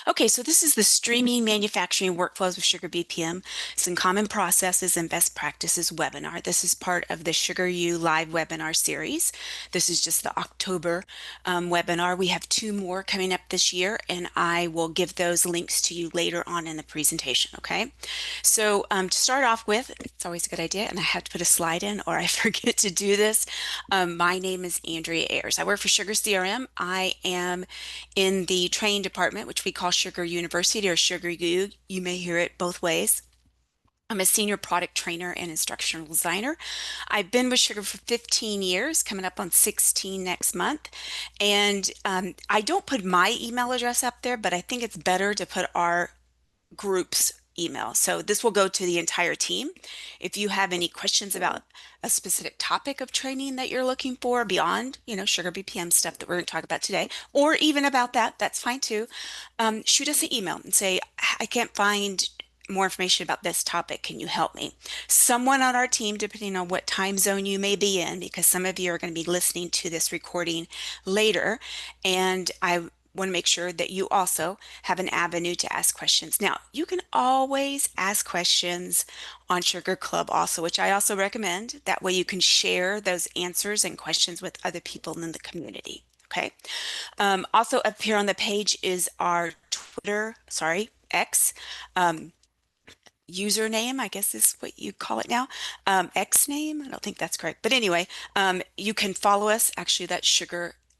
Okay, so this is the Streaming Manufacturing Workflows with SugarBPM, some common processes and best practices webinar. This is part of the SugarU live webinar series. This is just the October webinar. We have two more coming up this year, and I will give those links to you later on in the presentation, okay? So to start off with, it's always a good idea, and I have to put a slide in or I forget to do this. My name is Andrea Ayers. I work for Sugar CRM. I am in the training department, which we call Sugar University or SugarU. You may hear it both ways. I'm a senior product trainer and instructional designer. I've been with Sugar for 15 years, coming up on 16 next month. And I don't put my email address up there, but I think it's better to put our group's email. So this will go to the entire team. If you have any questions about a specific topic of training that you're looking for beyond, Sugar BPM stuff that we're going to talk about today, or even about that, that's fine too. Shoot us an email and say, I can't find more information about this topic. Can you help me? Someone on our team, depending on what time zone you may be in, because some of you are going to be listening to this recording later, and I want to make sure that you also have an avenue to ask questions. Now, you can always ask questions on Sugar Club also, which I also recommend. That way you can share those answers and questions with other people in the community. Okay. Also up here on the page is our X username, I guess is what you call it now. X name, I don't think that's correct. But anyway, you can follow us. Actually, that's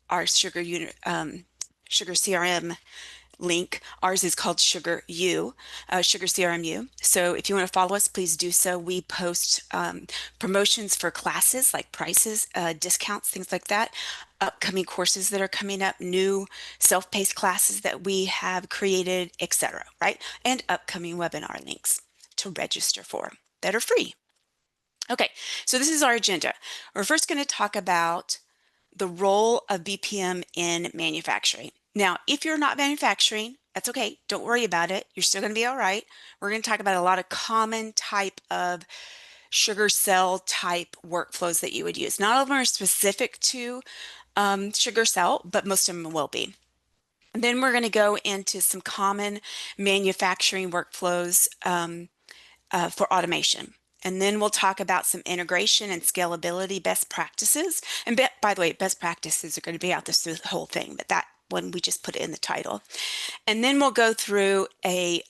our Sugar CRM link. Ours is called SugarU, Sugar CRMU. So if you want to follow us, please do so. We post promotions for classes like prices, discounts, things like that, upcoming courses that are coming up, new self-paced classes that we have created, etc., right? And upcoming webinar links to register for that are free. Okay, so this is our agenda. We're first going to talk about the role of BPM in manufacturing. Now, if you're not manufacturing, that's okay. Don't worry about it. You're still going to be all right. We're going to talk about a lot of common type of sugar cell type workflows that you would use. Not all of them are specific to sugar cell, but most of them will be. And then we're going to go into some common manufacturing workflows for automation. And then we'll talk about some integration and scalability best practices. And by the way, best practices are going to be out through the whole thing, but that one we just put it in the title. And then we'll go through a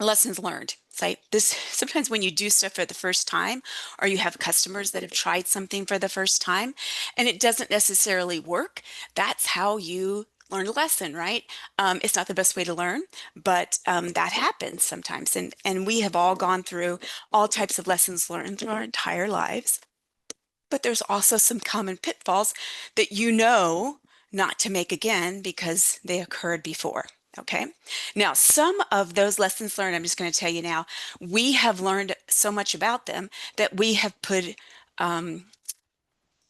lessons learned. It's like this, sometimes when you do stuff for the first time, or you have customers that have tried something for the first time and it doesn't necessarily work, that's how you learn a lesson, right? It's not the best way to learn, but that happens sometimes. And we have all gone through all types of lessons learned through our entire lives. But there's also some common pitfalls that you know not to make again because they occurred before. Okay. Now, some of those lessons learned, I'm just going to tell you now, we have learned so much about them that we have put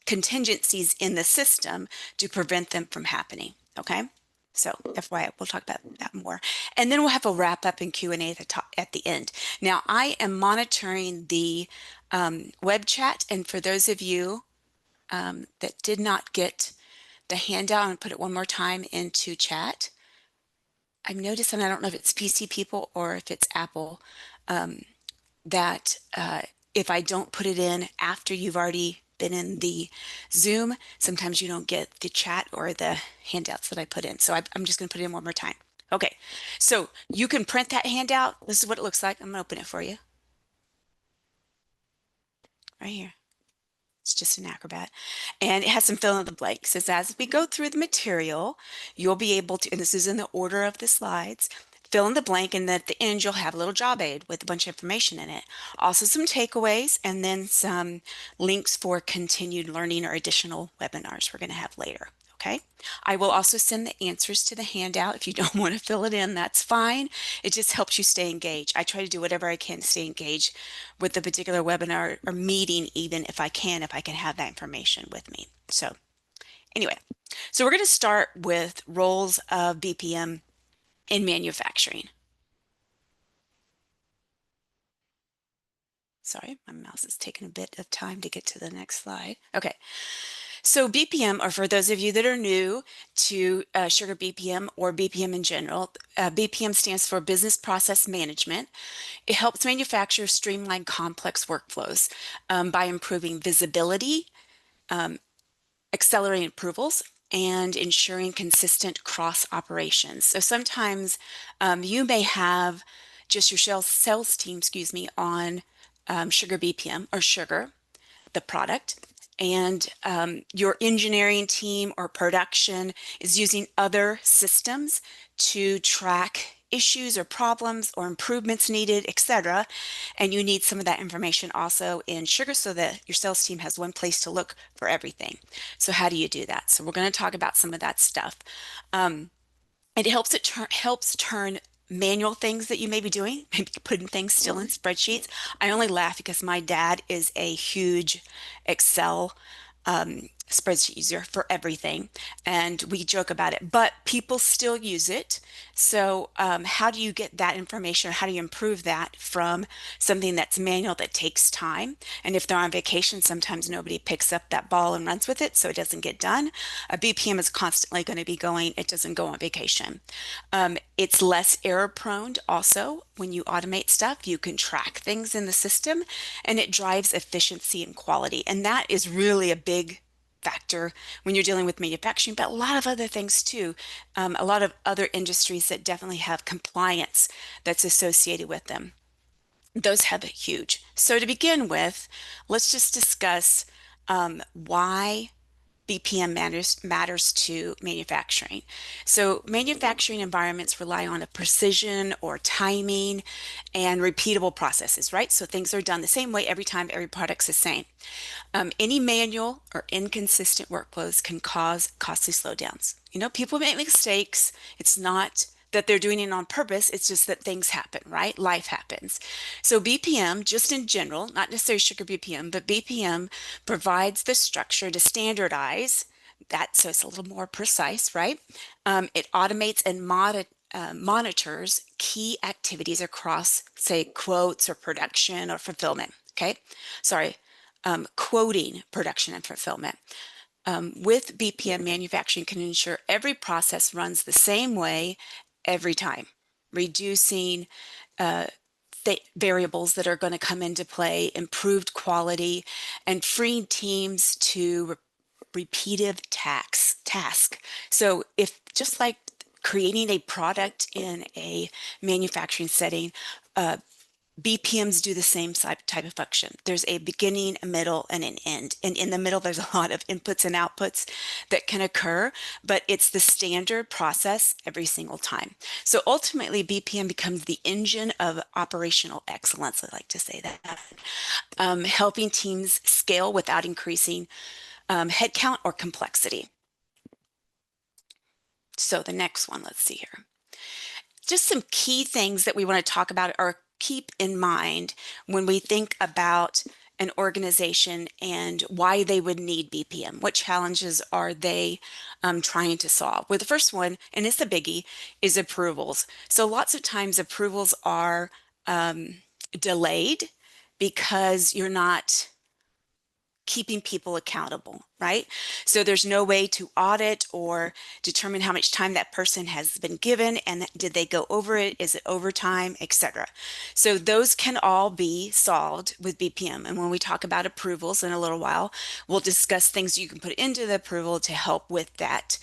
contingencies in the system to prevent them from happening. Okay. So FYI, we'll talk about that more. And then we'll have a wrap up and Q&A at the end. Now, I am monitoring the web chat. And for those of you that did not get the handout, and put it one more time into chat. I've noticed, and I don't know if it's PC people or if it's Apple, that if I don't put it in after you've already been in the Zoom, sometimes you don't get the chat or the handouts that I put in. So I'm just going to put it in one more time. Okay, so you can print that handout. This is what it looks like. I'm going to open it for you. Right here. It's just an Acrobat. And it has some fill in the blanks. It says, as we go through the material, you'll be able to, and this is in the order of the slides, fill in the blank, and then at the end you'll have a little job aid with a bunch of information in it. Also some takeaways, and then some links for continued learning or additional webinars we're going to have later. Okay. I will also send the answers to the handout. If you don't want to fill it in, that's fine. It just helps you stay engaged. I try to do whatever I can to stay engaged with the particular webinar or meeting, even if I can have that information with me. So anyway, so we're going to start with roles of BPM in manufacturing. Sorry, my mouse is taking a bit of time to get to the next slide. Okay. So BPM, or for those of you that are new to Sugar BPM or BPM in general, BPM stands for Business Process Management. It helps manufacturers streamline complex workflows by improving visibility, accelerating approvals, and ensuring consistent cross operations. So sometimes you may have just your sales team, excuse me, on Sugar BPM or Sugar, the product, and your engineering team or production is using other systems to track issues or problems or improvements needed, etc. And you need some of that information also in Sugar so that your sales team has one place to look for everything. So how do you do that? So we're going to talk about some of that stuff. Um, and helps turn manual things that you may be doing, maybe putting things still in spreadsheets. I only laugh because my dad is a huge Excel spreadsheet user for everything, and we joke about it, but people still use it. So how do you get that information? How do you improve that from something that's manual that takes time? And if they're on vacation, sometimes nobody picks up that ball and runs with it, so it doesn't get done. A BPM is constantly going to be going, it doesn't go on vacation. It's less error prone also. When you automate stuff, you can track things in the system, and it drives efficiency and quality. And that is really a big factor when you're dealing with manufacturing, but a lot of other things too. A lot of other industries that definitely have compliance that's associated with them. Those have a huge. So to begin with, let's just discuss why BPM matters to manufacturing. So manufacturing environments rely on a precision or timing and repeatable processes, right? So things are done the same way every time, every product's the same. Any manual or inconsistent workflows can cause costly slowdowns. You know, people make mistakes. It's not that they're doing it on purpose. It's just that things happen, right? Life happens. So BPM, just in general, not necessarily Sugar BPM, but BPM provides the structure to standardize that, so it's a little more precise, right? It automates and monitors key activities across, say, quotes or production or fulfillment. Okay, sorry, quoting, production, and fulfillment. With BPM, manufacturing can ensure every process runs the same way every time, reducing variables that are going to come into play, improved quality, and freeing teams to repeated task. So if just like creating a product in a manufacturing setting, BPMs do the same type of function. There's a beginning, a middle, and an end. And in the middle, there's a lot of inputs and outputs that can occur, but it's the standard process every single time. So ultimately, BPM becomes the engine of operational excellence. I like to say that, helping teams scale without increasing headcount or complexity. So the next one, let's see here. Just some key things that we want to talk about or keep in mind when we think about an organization and why they would need BPM. What challenges are they trying to solve? Well, the first one, and it's a biggie, is approvals. So lots of times approvals are delayed because you're not keeping people accountable, right? So there's no way to audit or determine how much time that person has been given and did they go over it, is it overtime, etc. So those can all be solved with BPM. And when we talk about approvals in a little while, we'll discuss things you can put into the approval to help with that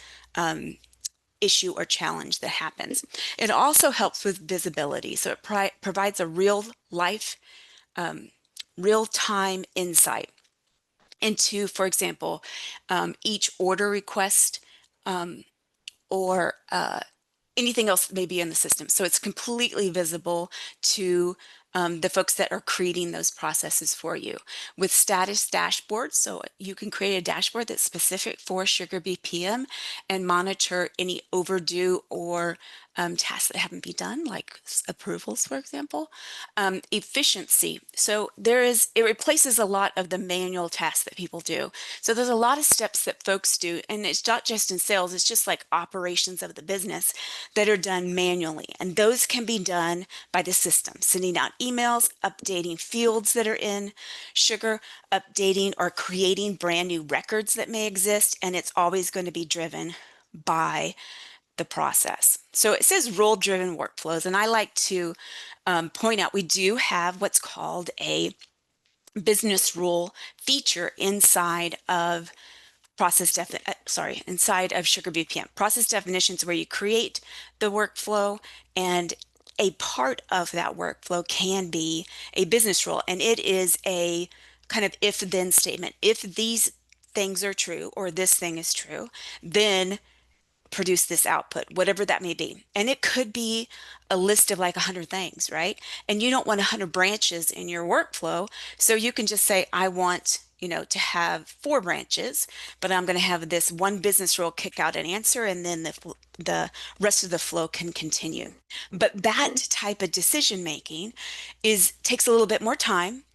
issue or challenge that happens. It also helps with visibility. So it provides a real life, real-time insight into, for example, each order request or anything else that may be in the system. So it's completely visible to the folks that are creating those processes for you. With status dashboards, so you can create a dashboard that's specific for Sugar BPM and monitor any overdue or tasks that haven't been done, like approvals, for example. Efficiency. So it replaces a lot of the manual tasks that people do. So there's a lot of steps that folks do, and it's not just in sales, it's just like operations of the business that are done manually. And those can be done by the system, sending out emails, updating fields that are in Sugar, updating or creating brand new records that may exist, and it's always going to be driven by the process. So it says rule-driven workflows, and I like to point out we do have what's called a business rule feature inside of inside of SugarBPM. Process definitions where you create the workflow, and a part of that workflow can be a business rule, and it is a kind of if-then statement. If these things are true or this thing is true, then produce this output, whatever that may be. And it could be a list of like 100 things, right? And you don't want 100 branches in your workflow. So you can just say, I want, to have 4 branches, but I'm going to have this one business rule kick out an answer, and then the rest of the flow can continue. But that type of decision making takes a little bit more time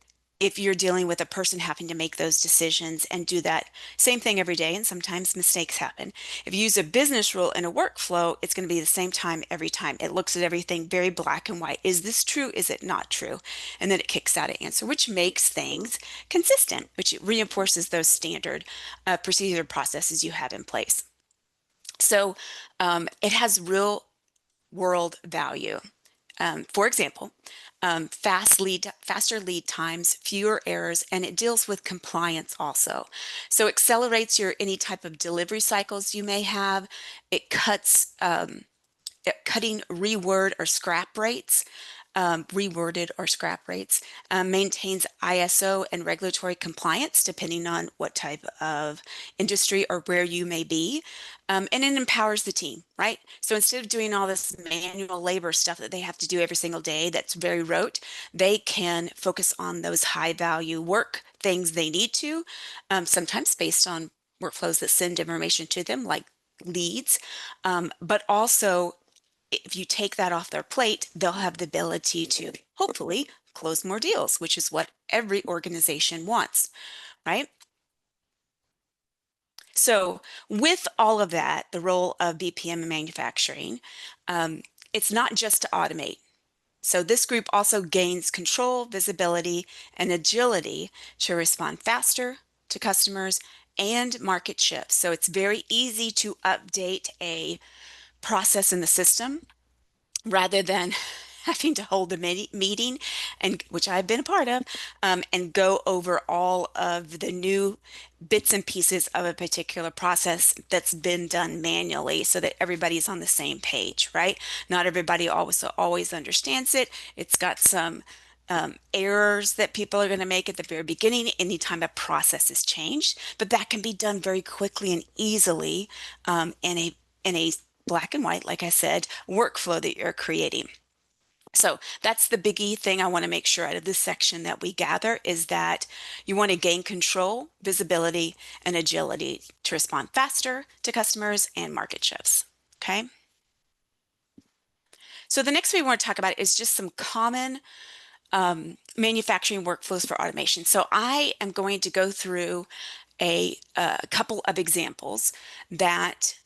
if you're dealing with a person having to make those decisions and do that same thing every day, and sometimes mistakes happen. If you use a business rule in a workflow, it's going to be the same time every time. It looks at everything very black and white. Is this true? Is it not true? And then it kicks out an answer, which makes things consistent, which reinforces those standard procedure processes you have in place. So it has real world value. For example, faster lead times, fewer errors, and it deals with compliance also. So accelerates any type of delivery cycles you may have. It cuts cutting reword or scrap rates. Reworded or scrap rates, maintains ISO and regulatory compliance depending on what type of industry or where you may be, and it empowers the team, right? So instead of doing all this manual labor stuff that they have to do every single day that's very rote, they can focus on those high value work things they need to, sometimes based on workflows that send information to them like leads, but also if you take that off their plate, they'll have the ability to hopefully close more deals, which is what every organization wants, right? So with all of that, the role of BPM in manufacturing, it's not just to automate. So this group also gains control, visibility, and agility to respond faster to customers and market shifts. So it's very easy to update a process in the system rather than having to hold a meeting, and which I've been a part of, and go over all of the new bits and pieces of a particular process that's been done manually so that everybody's on the same page, right? Not everybody always understands it. It's got some errors that people are going to make at the very beginning anytime a process is changed, but that can be done very quickly and easily in a black and white, like I said, workflow that you're creating. So that's the biggie thing I want to make sure out of this section that we gather is that you want to gain control, visibility, and agility to respond faster to customers and market shifts. Okay. So the next thing we want to talk about is just some common manufacturing workflows for automation. So I am going to go through a couple of examples that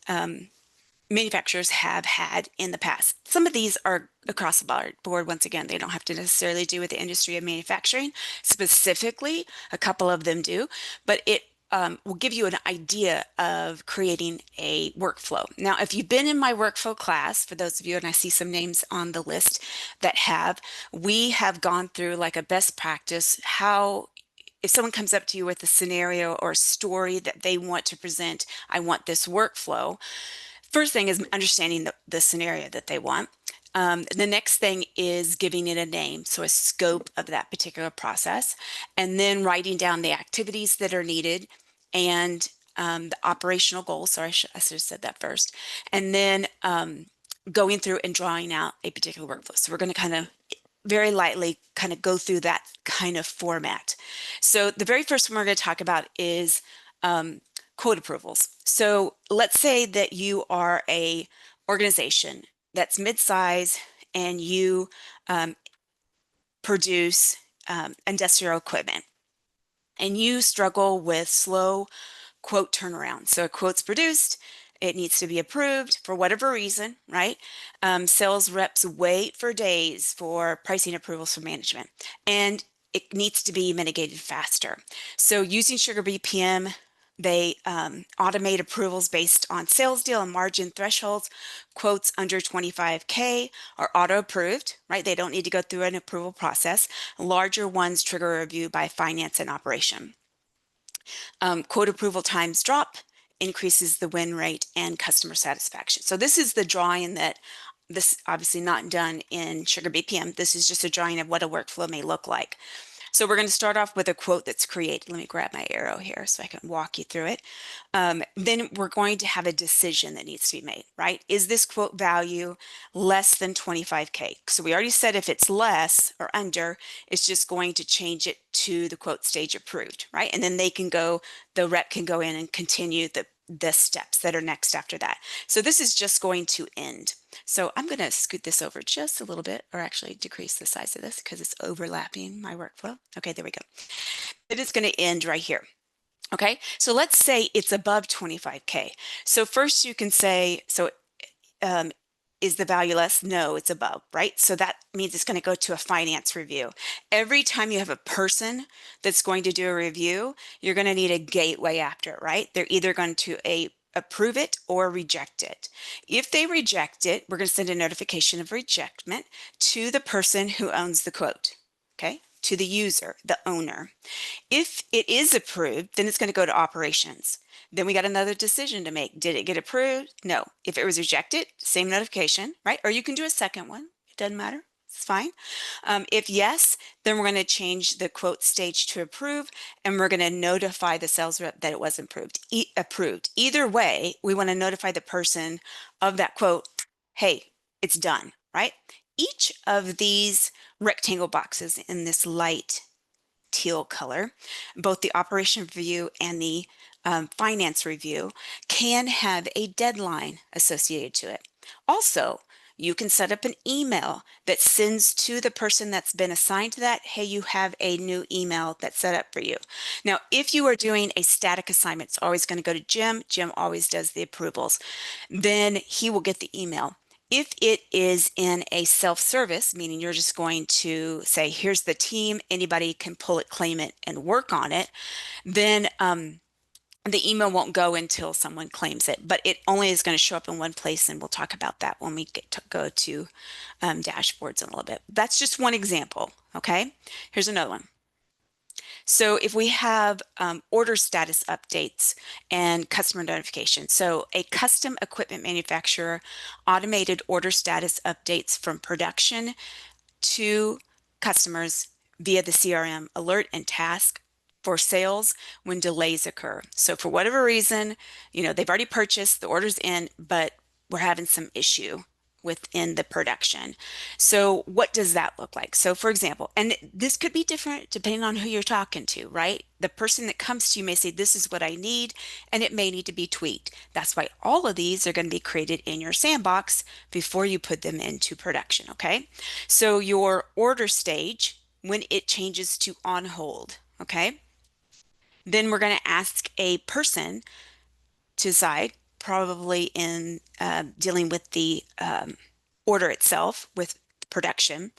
manufacturers have had in the past. Some of these are across the board. Once again, they don't have to necessarily do with the industry of manufacturing specifically. A couple of them do, but it will give you an idea of creating a workflow. Now, if you've been in my workflow class, for those of you, and I see some names on the list that we have gone through like a best practice, how if someone comes up to you with a scenario or a story that they want to present, I want this workflow. First thing is understanding the scenario that they want. The next thing is giving it a name, so a scope of that particular process, and then writing down the activities that are needed and the operational goals. Sorry, I should have said that first. And then going through and drawing out a particular workflow. So we're going to kind of very lightly kind of go through that kind of format. So the very first one we're going to talk about is quote approvals. So let's say that you are a organization that's mid-size and you produce industrial equipment and you struggle with slow quote turnaround. So a quote's produced, it needs to be approved for whatever reason, right? Sales reps wait for days for pricing approvals from management, and it needs to be mitigated faster. So using SugarBPM, they automate approvals based on sales deal and margin thresholds. Quotes under 25K are auto approved, right? They don't need to go through an approval process. Larger ones trigger a review by finance and operation. Quote approval times drop, increases the win rate and customer satisfaction. So this is the drawing that this obviously not done in SugarBPM. This is just a drawing of what a workflow may look like. So we're going to start off with a quote that's created. Let me grab my arrow here so I can walk you through it. Then we're going to have a decision that needs to be made, right? Is this quote value less than 25K? So we already said if it's less or under, it's just going to change it to the quote stage approved, right? And then they can go, the rep can go in and continue the steps that are next after that. So this is just going to end. So I'm going to scoot this over just a little bit, or actually decrease the size of this because it's overlapping my workflow. Okay, there we go. It is going to end right here. Okay, so let's say it's above 25K. So first you can say, so is the value less? No, it's above, right? So that means it's going to go to a finance review. Every time you have a person that's going to do a review, you're going to need a gateway after it, right? They're either going to approve it or reject it. If they reject it, we're going to send a notification of rejectment to the person who owns the quote, okay? To the user, the owner. If it is approved, then it's going to go to operations. Then we got another decision to make. Did it get approved? No. If it was rejected, same notification, right? Or you can do a second one. It doesn't matter. It's fine. If yes, then we're going to change the quote stage to approve, and we're going to notify the sales rep that it was approved. Either way, we want to notify the person of that quote, hey, it's done, right? Each of these rectangle boxes in this light teal color, both the operation review and the finance review, can have a deadline associated to it. Also, you can set up an email that sends to the person that's been assigned to that, hey, you have a new email that's set up for you. Now, if you are doing a static assignment, it's always going to go to Jim. Jim always does the approvals. Then he will get the email. If it is in a self-service, meaning you're just going to say, here's the team, anybody can pull it, claim it, and work on it, then the email won't go until someone claims it, but it only is going to show up in one place, and we'll talk about that when we get to go to dashboards in a little bit. That's just one example, okay? Here's another one. So if we have order status updates and customer notifications, so a custom equipment manufacturer automated order status updates from production to customers via the CRM alert and task for sales when delays occur. So for whatever reason, they've already purchased, the order's in, but we're having some issue within the production. So what does that look like? So for example, and this could be different depending on who you're talking to, right? The person that comes to you may say, this is what I need, and it may need to be tweaked. That's why all of these are going to be created in your sandbox before you put them into production, okay? So your order stage, when it changes to on hold, okay? Then we're going to ask a person to decide, probably in dealing with the order itself with production,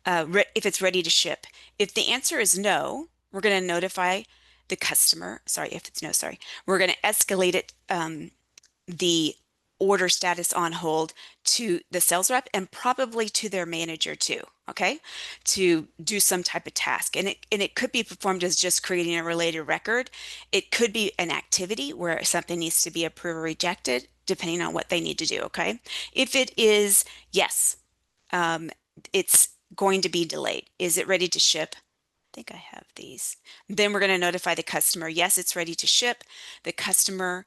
if it's ready to ship. If the answer is no, we're going to notify the customer. We're going to escalate it, the order status on hold, to the sales rep and probably to their manager too, okay, to do some type of task. And it could be performed as just creating a related record. It could be an activity where something needs to be approved or rejected, depending on what they need to do, okay? If it is yes, it's going to be delayed. Is it ready to ship? I think I have these. Then we're going to notify the customer, yes, it's ready to ship. The customer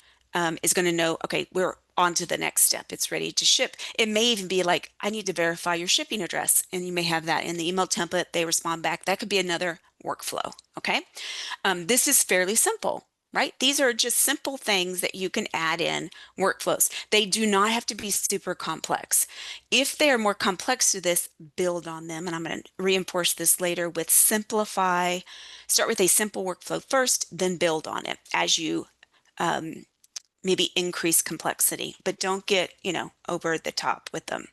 is going to know, okay, we're on to the next step. It's ready to ship. It may even be like, I need to verify your shipping address. And you may have that in the email template. They respond back. That could be another workflow. Okay. This is fairly simple. right? These are just simple things that you can add in workflows. They do not have to be super complex. If they are more complex to this, build on them. And I'm going to reinforce this later with simplify. Start with a simple workflow first, then build on it as you maybe increase complexity, but don't get, over the top with them.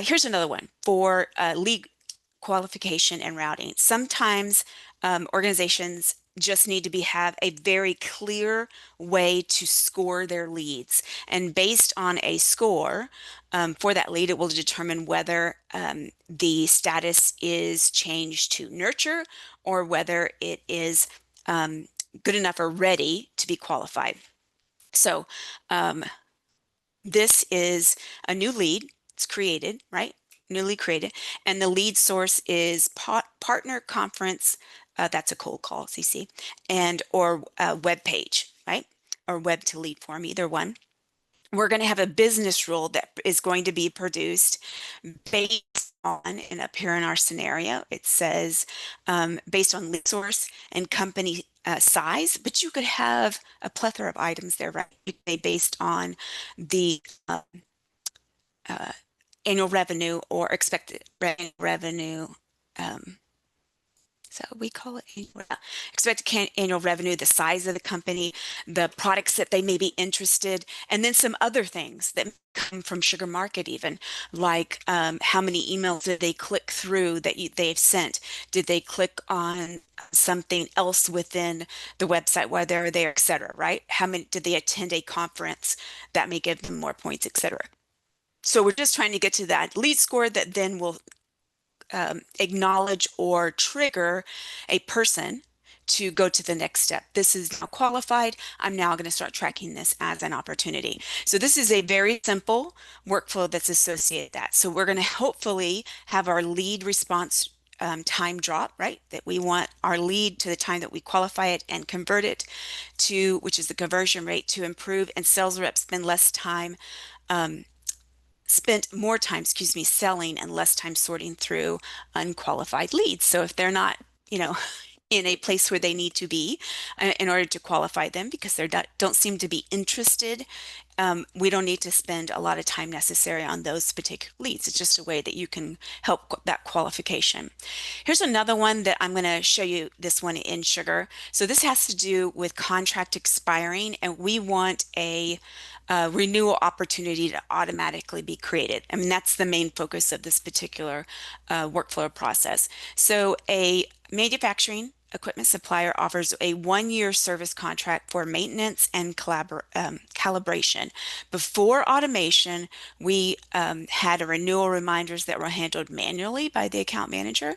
Here's another one for lead qualification and routing. Sometimes organizations just need to have a very clear way to score their leads. And based on a score for that lead, it will determine whether the status is changed to nurture or whether it is good enough or ready to be qualified. So this is a new lead. It's created, right? Newly created. And the lead source is partner conference. That's a cold call, CC, and or web page, right? Or web to lead form, either one. We're going to have a business rule that is going to be produced based on, and up here in our scenario, it says based on lead source and company size, but you could have a plethora of items there, right? You could say based on the annual revenue or expected revenue. So we call it expected annual revenue, the size of the company, the products that they may be interested, and then some other things that come from Sugar Market even, like how many emails did they click through that they've sent? Did they click on something else within the website while they're there, et cetera, right? How many did they attend a conference that may give them more points, et cetera? So we're just trying to get to that lead score that then will acknowledge or trigger a person to go to the next step. This is now qualified. I'm now going to start tracking this as an opportunity. So this is a very simple workflow that's associated with that. So we're going to hopefully have our lead response time drop, right? That we want our lead to the time that we qualify it and convert it to, which is the conversion rate, to improve, and sales reps spent more time, selling and less time sorting through unqualified leads. So if they're not, in a place where they need to be in order to qualify them because they don't seem to be interested, we don't need to spend a lot of time necessary on those particular leads. It's just a way that you can help that qualification. Here's another one that I'm going to show you, this one in Sugar. So this has to do with contract expiring, and we want a renewal opportunity to automatically be created. I mean, that's the main focus of this particular workflow process. So a manufacturing equipment supplier offers a 1-year service contract for maintenance and calibration. Before automation, we had renewal reminders that were handled manually by the account manager,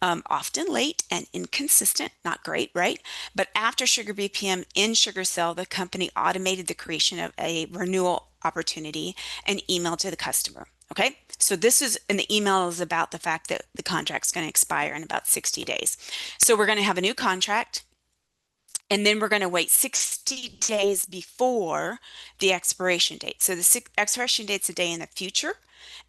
often late and inconsistent, not great, right? But after SugarBPM in SugarCell, the company automated the creation of a renewal opportunity and email to the customer. Okay, so this is, and the email is about the fact that the contract's going to expire in about 60 days. So we're going to have a new contract, and then we're going to wait 60 days before the expiration date. So the expiration date's a day in the future,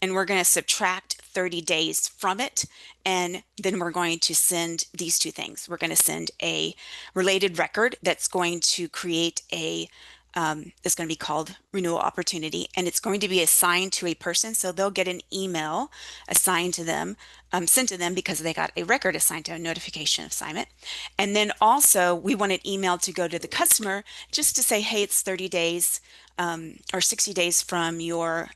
and we're going to subtract 30 days from it. And then we're going to send these two things. We're going to send a related record that's going to create it's going to be called renewal opportunity, and it's going to be assigned to a person. So they'll get an email assigned to them, sent to them because they got a record assigned to a notification assignment. And then also we want an email to go to the customer just to say, hey, it's 30 days or 60 days from your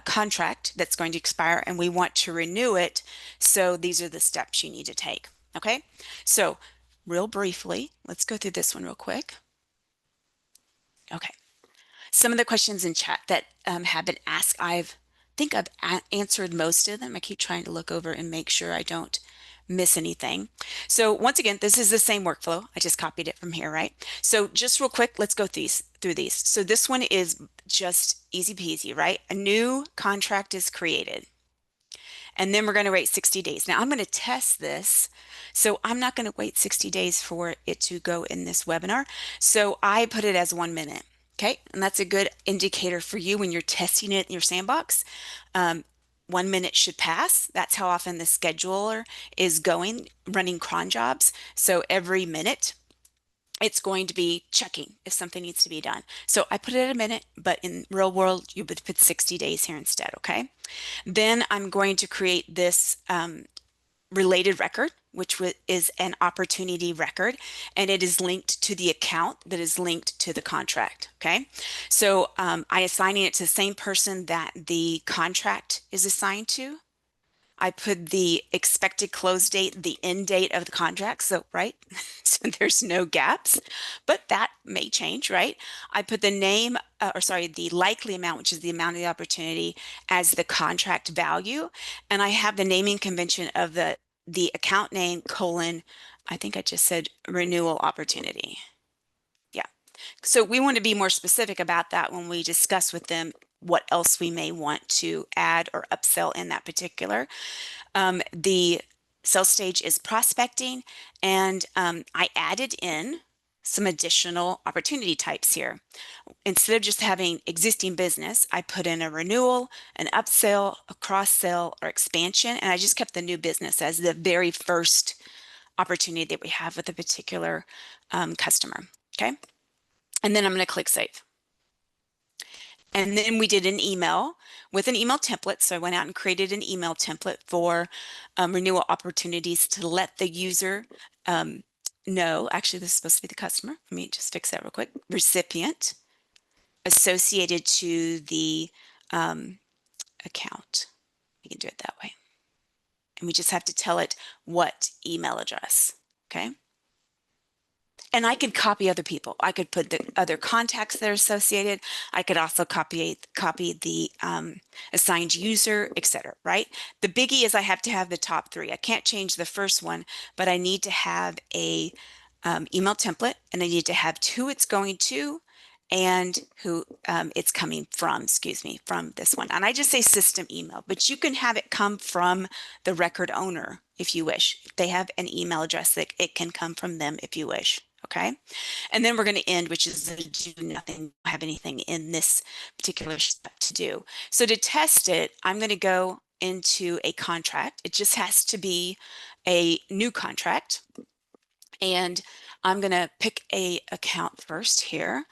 contract that's going to expire, and we want to renew it. So these are the steps you need to take. Okay, so real briefly, let's go through this one real quick. Okay, some of the questions in chat that have been asked, I think I've answered most of them. I keep trying to look over and make sure I don't miss anything. So once again, this is the same workflow. I just copied it from here, right? So just real quick, let's go through these. So this one is just easy peasy, right? A new contract is created, and then we're going to wait 60 days. Now I'm going to test this. So I'm not going to wait 60 days for it to go in this webinar. So I put it as 1 minute. Okay. And that's a good indicator for you when you're testing it in your sandbox. 1 minute should pass. That's how often the scheduler is running cron jobs. So every minute. it's going to be checking if something needs to be done. So I put it at a minute, but in real world, you would put 60 days here instead, okay? Then I'm going to create this related record, which is an opportunity record, and it is linked to the account that is linked to the contract, okay? So I assigning it to the same person that the contract is assigned to. I put the expected close date, the end date of the contract. So, right. So there's no gaps, but that may change, right? I put the name, or sorry, the likely amount, which is the amount of the opportunity, as the contract value. And I have the naming convention of the account name colon, I think I just said renewal opportunity. Yeah. So we want to be more specific about that when we discuss with them what else we may want to add or upsell in that particular. The sales stage is prospecting, and I added in some additional opportunity types here. Instead of just having existing business, I put in a renewal, an upsell, a cross-sell, or expansion, and I just kept the new business as the very first opportunity that we have with a particular customer. Okay, and then I'm going to click Save. And then we did an email with an email template. So I went out and created an email template for renewal opportunities to let the user know. Actually, this is supposed to be the customer. Let me just fix that real quick. Recipient associated to the account. We can do it that way. And we just have to tell it what email address. Okay. And I could copy other people. I could put the other contacts that are associated. I could also copy the assigned user, etc. Right? The biggie is I have to have the top three. I can't change the first one, but I need to have a email template, and I need to have who it's going to and who it's coming from, excuse me, from this one. And I just say system email, but you can have it come from the record owner if you wish. If they have an email address, that it can come from them if you wish. Okay. And then we're going to end, which is do nothing, have anything in this particular step to do. So to test it, I'm going to go into a contract. It just has to be a new contract. And I'm going to pick a account first here.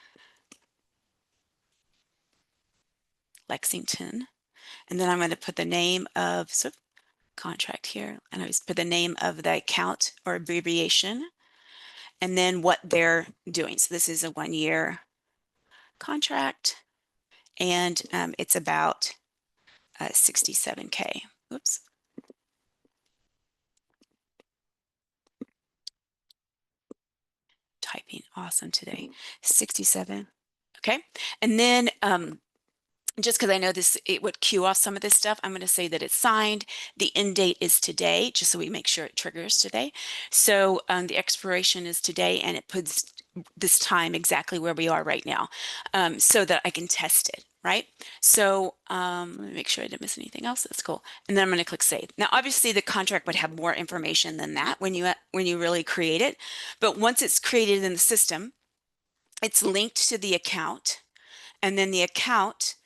Lexington. And then I'm going to put the name of contract here. And I just put the name of the account or abbreviation, and then what they're doing. So this is a 1-year contract, and it's about 67K. Oops. Typing awesome today. 67. Okay. And then just because I know this, it would queue off some of this stuff, I'm going to say that it's signed. The end date is today, just so we make sure it triggers today. So the expiration is today, and it puts this time exactly where we are right now, so that I can test it, right? So let me make sure I didn't miss anything else. That's cool. And then I'm going to click Save. Now, obviously, the contract would have more information than that when you really create it. But once it's created in the system, it's linked to the account, and then the account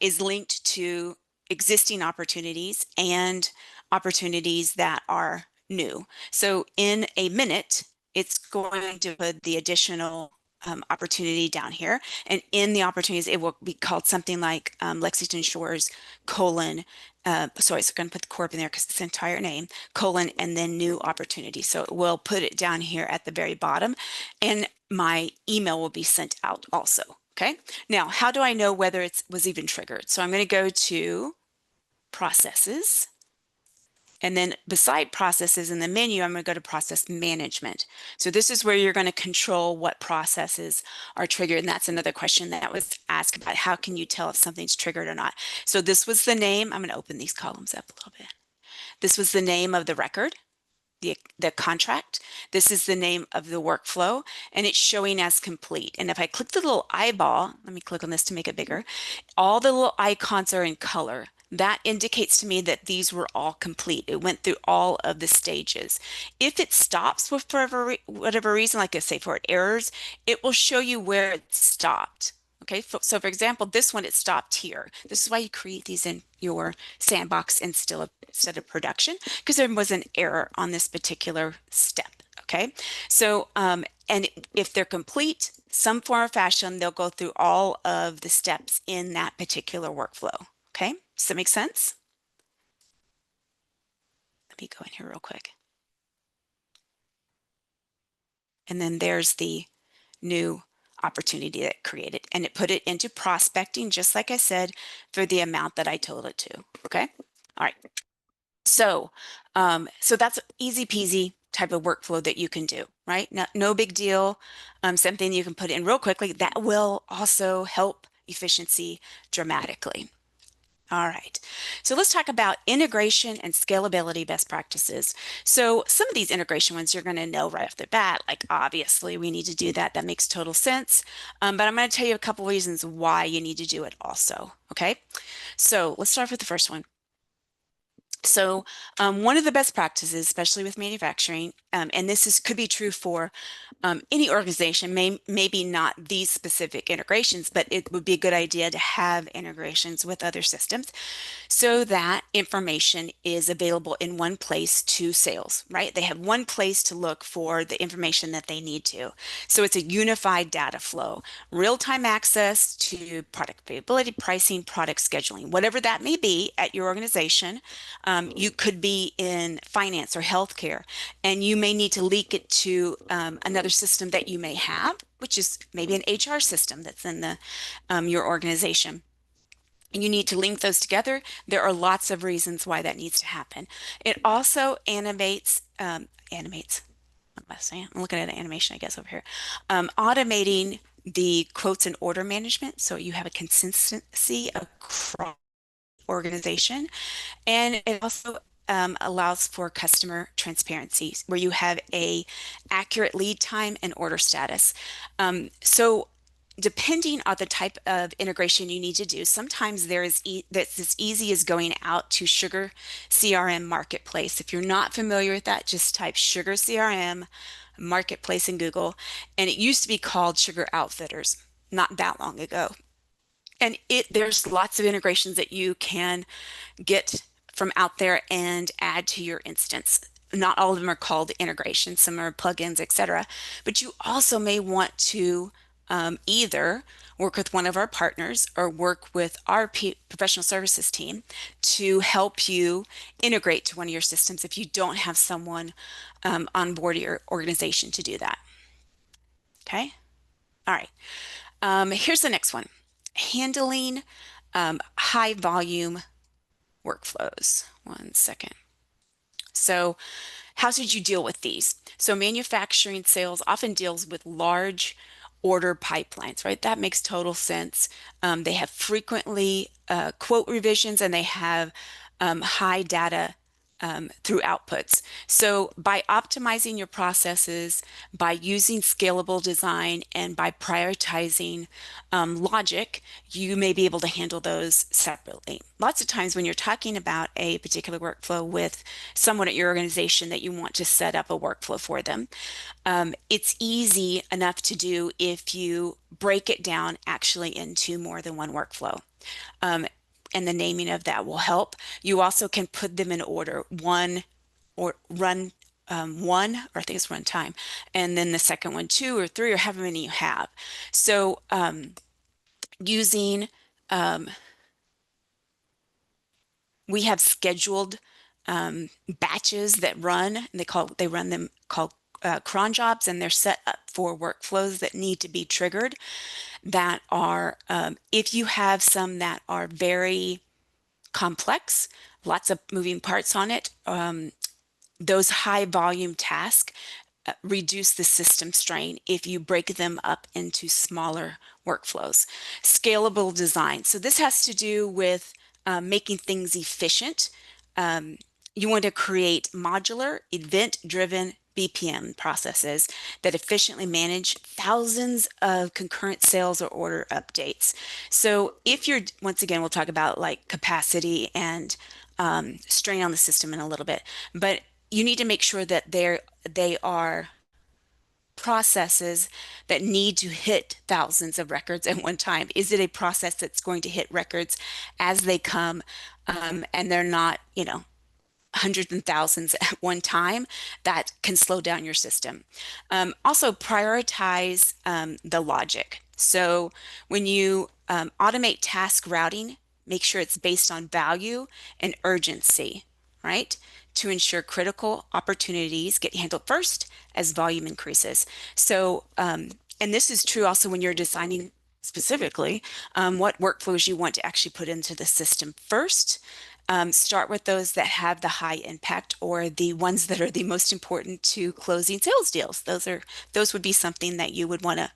is linked to existing opportunities and opportunities that are new. So in a minute, it's going to put the additional opportunity down here. And in the opportunities, it will be called something like Lexington Shores colon, sorry, so I'm going to put the corp in there because it's the entire name, colon, and then new opportunity. So it will put it down here at the very bottom, and my email will be sent out also. Okay, now how do I know whether it was even triggered? So I'm going to go to processes, and then beside processes in the menu, I'm going to go to process management. So this is where you're going to control what processes are triggered. And that's another question that was asked about how can you tell if something's triggered or not. So this was the name. I'm going to open these columns up a little bit. This was the name of the record, the contract. This is the name of the workflow, and it's showing as complete. And if I click the little eyeball, let me click on this to make it bigger, all the little icons are in color. That indicates to me that these were all complete. It went through all of the stages. If it stops for whatever reason, like I say for errors, it will show you where it stopped. Okay, so for example, this one, it stopped here. This is why you create these in your sandbox instead of production, because there was an error on this particular step. Okay. So, and if they're complete, some form or fashion, they'll go through all of the steps in that particular workflow. Okay. Does that make sense? Let me go in here real quick. And then there's the new opportunity that created, and it put it into prospecting, just like I said, for the amount that I told it to. Okay. All right. So, so that's easy peasy type of workflow that you can do, right? No big deal. Something you can put in real quickly that will also help efficiency dramatically. All right. So let's talk about integration and scalability best practices. So some of these integration ones you're going to know right off the bat, like obviously we need to do that. That makes total sense. But I'm going to tell you a couple reasons why you need to do it also. Okay. So let's start with the first one. So one of the best practices, especially with manufacturing, and this is could be true for any organization, maybe not these specific integrations, but it would be a good idea to have integrations with other systems so that information is available in one place to sales, right? They have one place to look for the information that they need to. So it's a unified data flow, real-time access to product availability, pricing, product scheduling, whatever that may be at your organization. You could be in finance or healthcare, and you may need to link it to another system that you may have, which is maybe an HR system that's in your organization. You need to link those together. There are lots of reasons why that needs to happen. It also animates. What am I saying? I'm looking at an animation, I guess, over here. Automating the quotes and order management, so you have a consistency across organization. And it also allows for customer transparency where you have a accurate lead time and order status. So depending on the type of integration you need to do, sometimes that's as easy as going out to Sugar CRM Marketplace. If you're not familiar with that, just type Sugar CRM Marketplace in Google. And it used to be called Sugar Outfitters not that long ago. And there's lots of integrations that you can get from out there and add to your instance. Not all of them are called integration, some are plugins, etc. But you also may want to either work with one of our partners or work with our professional services team to help you integrate to one of your systems if you don't have someone on board your organization to do that. Okay. All right. Here's the next one. Handling high volume workflows. One second. So how should you deal with these? So manufacturing sales often deals with large order pipelines, right? That makes total sense. They have frequently quote revisions and they have high data through outputs. So by optimizing your processes, by using scalable design, and by prioritizing logic, you may be able to handle those separately. Lots of times when you're talking about a particular workflow with someone at your organization that you want to set up a workflow for them, it's easy enough to do if you break it down actually into more than one workflow. And the naming of that will help. You also can put them in order, one or run one, or I think it's run time, and then the second one, two or three, or however many you have. So using, we have scheduled batches that run, and they run them called cron jobs, and they're set up for workflows that need to be triggered that are, if you have some that are very complex, lots of moving parts on it, those high volume tasks reduce the system strain if you break them up into smaller workflows. Scalable design. So this has to do with making things efficient. You want to create modular, event-driven BPM processes that efficiently manage thousands of concurrent sales or order updates. So if you're, once again, we'll talk about like capacity and strain on the system in a little bit, but you need to make sure that they are processes that need to hit thousands of records at one time. Is it a process that's going to hit records as they come, and they're not, hundreds and thousands at one time, that can slow down your system. Also, prioritize the logic. So when you automate task routing, make sure it's based on value and urgency, right? To ensure critical opportunities get handled first as volume increases. So, and this is true also when you're designing specifically what workflows you want to actually put into the system first. Start with those that have the high impact or the ones that are the most important to closing sales deals. Those would be something that you would want to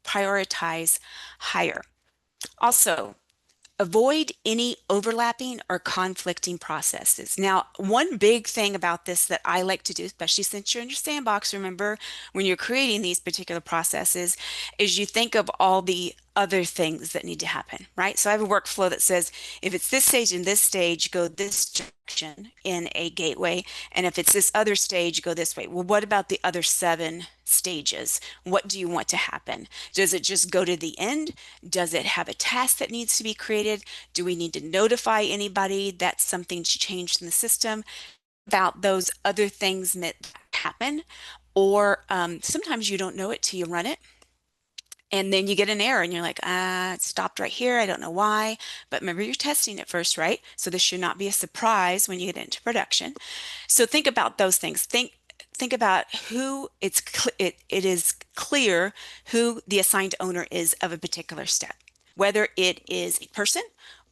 prioritize higher. Also, avoid any overlapping or conflicting processes. Now, one big thing about this that I like to do, especially since you're in your sandbox, remember when you're creating these particular processes, is you think of all the other things that need to happen, right? So I have a workflow that says if it's this stage and this stage, go this direction in a gateway. And if it's this other stage, go this way. Well, what about the other 7 stages? What do you want to happen? Does it just go to the end? Does it have a task that needs to be created? Do we need to notify anybody that something's changed in the system? About those other things that happen, or sometimes you don't know it till you run it. And then you get an error and you're like, it stopped right here. I don't know why. But remember, you're testing it first, right? So this should not be a surprise when you get into production. So think about those things. Think about who it is clear who the assigned owner is of a particular step, whether it is a person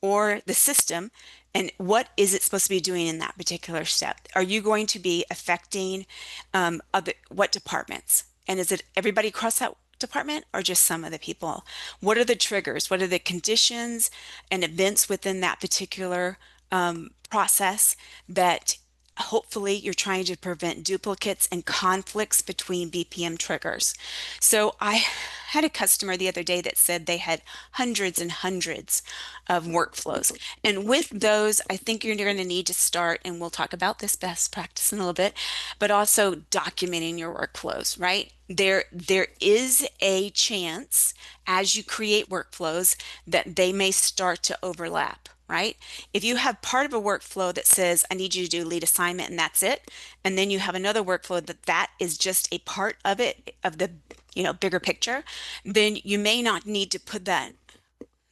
or the system, and what is it supposed to be doing in that particular step? Are you going to be affecting what departments? And is it everybody across that department or just some of the people? What are the triggers? What are the conditions and events within that particular process that hopefully you're trying to prevent duplicates and conflicts between BPM triggers? So I had a customer the other day that said they had hundreds and hundreds of workflows. And with those, I think you're going to need to start, and we'll talk about this best practice in a little bit, but also documenting your workflows, right? There is a chance as you create workflows that they may start to overlap, right? If you have part of a workflow that says, I need you to do lead assignment and that's it, and then you have another workflow that is just a part of it, of the bigger picture, then you may not need to put that,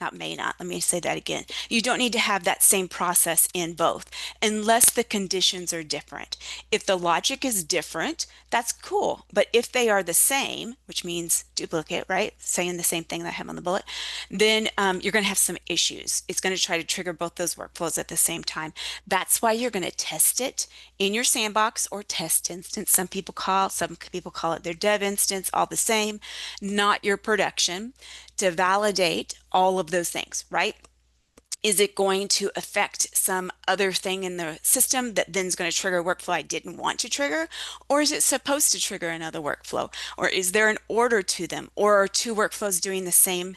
not may not, let me say that again. You don't need to have that same process in both unless the conditions are different. If the logic is different, that's cool. But if they are the same, which means duplicate, right? Saying the same thing that I have on the bullet, then you're going to have some issues. It's going to try to trigger both those workflows at the same time. That's why you're going to test it in your sandbox or test instance. Some people call it their dev instance, all the same, not your production, to validate all of those things, right? Is it going to affect some other thing in the system that then is going to trigger a workflow I didn't want to trigger? Or is it supposed to trigger another workflow? Or is there an order to them? Or are 2 workflows doing the same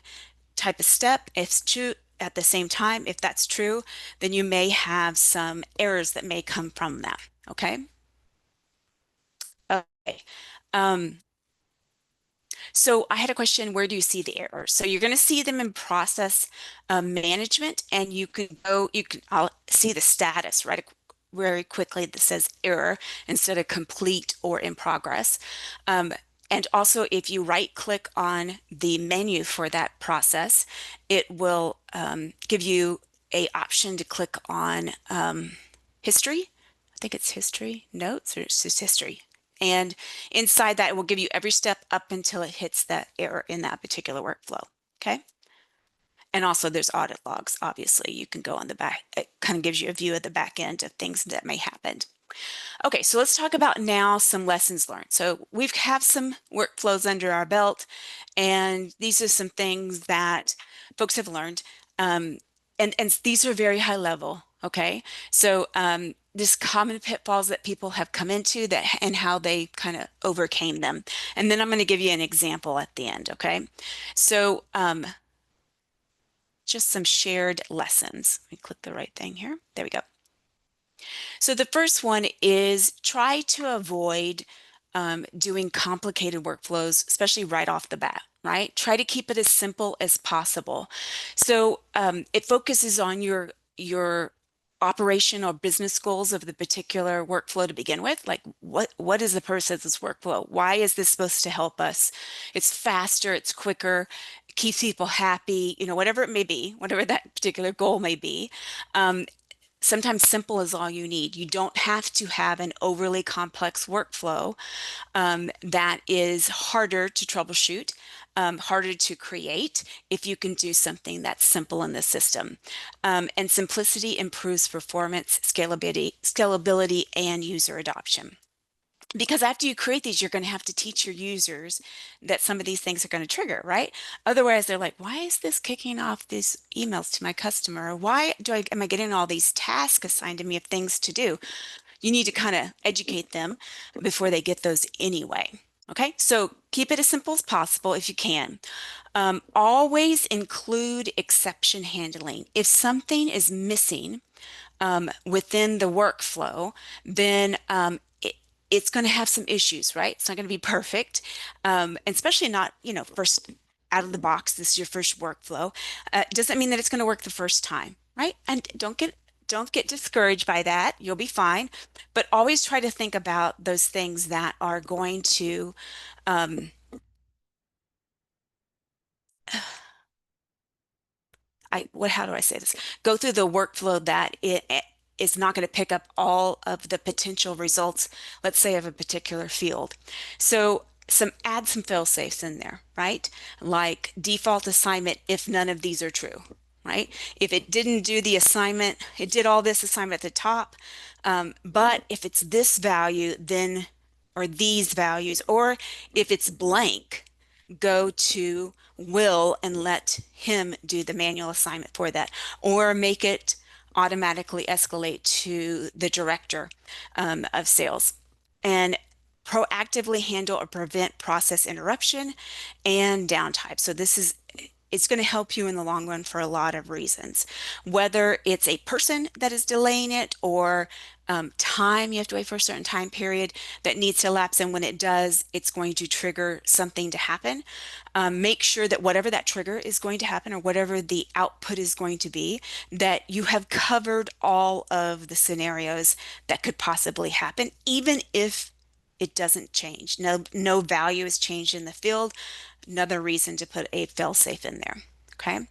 type of step? If it's true at the same time, if that's true, then you may have some errors that may come from that. Okay. Okay. So I had a question, where do you see the errors? So you're going to see them in process management, and I'll see the status right very quickly that says error instead of complete or in progress. And also, if you right click on the menu for that process, it will give you a option to click on history. I think it's history, notes, or it's just history. And inside that, it will give you every step up until it hits that error in that particular workflow. Okay. And also there's audit logs. Obviously, you can go on the back. It kind of gives you a view of the back end of things that may happen. Okay, so let's talk about now some lessons learned. So we have some workflows under our belt, and these are some things that folks have learned. And these are very high level. Okay, so just common pitfalls that people have come into and how they kind of overcame them. And then I'm going to give you an example at the end. Okay, so just some shared lessons. Let me click the right thing here. There we go. So the first one is try to avoid doing complicated workflows, especially right off the bat, right? Try to keep it as simple as possible. So it focuses on your operational business goals of the particular workflow to begin with. Like what is the purpose of this workflow? Why is this supposed to help us? It's faster, it's quicker, it keeps people happy, whatever it may be, whatever that particular goal may be. Um, Sometimes simple is all you need. You don't have to have an overly complex workflow that is harder to troubleshoot, harder to create if you can do something that's simple in the system. And simplicity improves performance, scalability, and user adoption. Because after you create these, you're going to have to teach your users that some of these things are going to trigger, right? Otherwise, they're like, why is this kicking off these emails to my customer? Or why am I getting all these tasks assigned to me of things to do? You need to kind of educate them before they get those anyway. Okay, so keep it as simple as possible if you can. Always include exception handling. If something is missing within the workflow, then it's going to have some issues, right? It's not going to be perfect, and especially not, first out of the box. This is your first workflow. Doesn't mean that it's going to work the first time, right? And don't get discouraged by that. You'll be fine, but always try to think about those things that are going to um, how do I say this? Go through the workflow that it is not going to pick up all of the potential results, let's say, of a particular field. So add some fail safes in there, right? Like default assignment if none of these are true, right? If it didn't do the assignment, it did all this assignment at the top, but if it's this value, then or these values, or if it's blank, go to Will and let him do the manual assignment for that, or make it automatically escalate to the director of sales. And proactively handle or prevent process interruption and downtime. So it's going to help you in the long run for a lot of reasons. Whether it's a person that is delaying it or time, you have to wait for a certain time period that needs to elapse. And when it does, it's going to trigger something to happen. Make sure that whatever that trigger is going to happen or whatever the output is going to be, that you have covered all of the scenarios that could possibly happen, even if it doesn't change. No value is changed in the field. Another reason to put a fail-safe in there. Okay.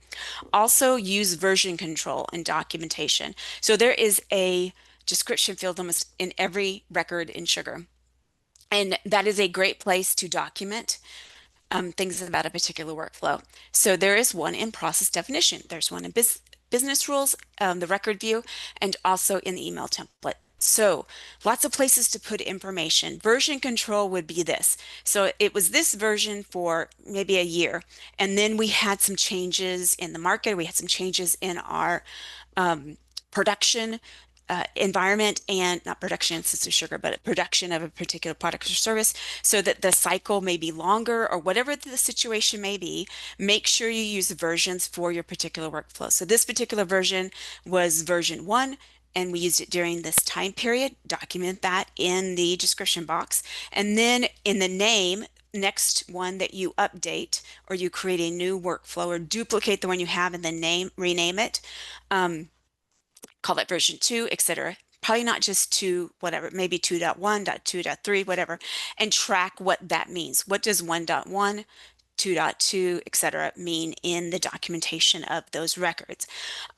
Also use version control and documentation. So there is a description field almost in every record in Sugar. And that is a great place to document things about a particular workflow. So there is one in process definition. There's one in business rules, the record view, and also in the email template. So lots of places to put information. Version control would be this. So it was this version for maybe a year, and then we had some changes in the market. We had some changes in our production environment, and not production instance of sugar, but production of a particular product or service, so that the cycle may be longer or whatever the situation may be. Make sure you use versions for your particular workflow. So this particular version was version 1, and we used it during this time period. Document that in the description box. And then in the name, next one that you update or you create a new workflow or duplicate the one you have and then rename it. Call it version 2, etc. Probably not just 2, whatever, maybe 2.1, 2.3, whatever, and track what that means. What does 1.1, 2.2, etc. mean in the documentation of those records?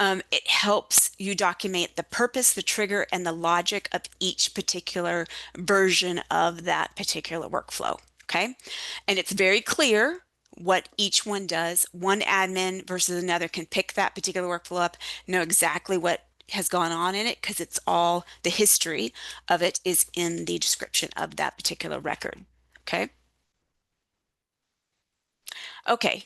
It helps you document the purpose, the trigger, and the logic of each particular version of that particular workflow. Okay, and it's very clear what each one does. One admin versus another can pick that particular workflow up, know exactly what has gone on in it, because it's all the history of it is in the description of that particular record. Okay. Okay.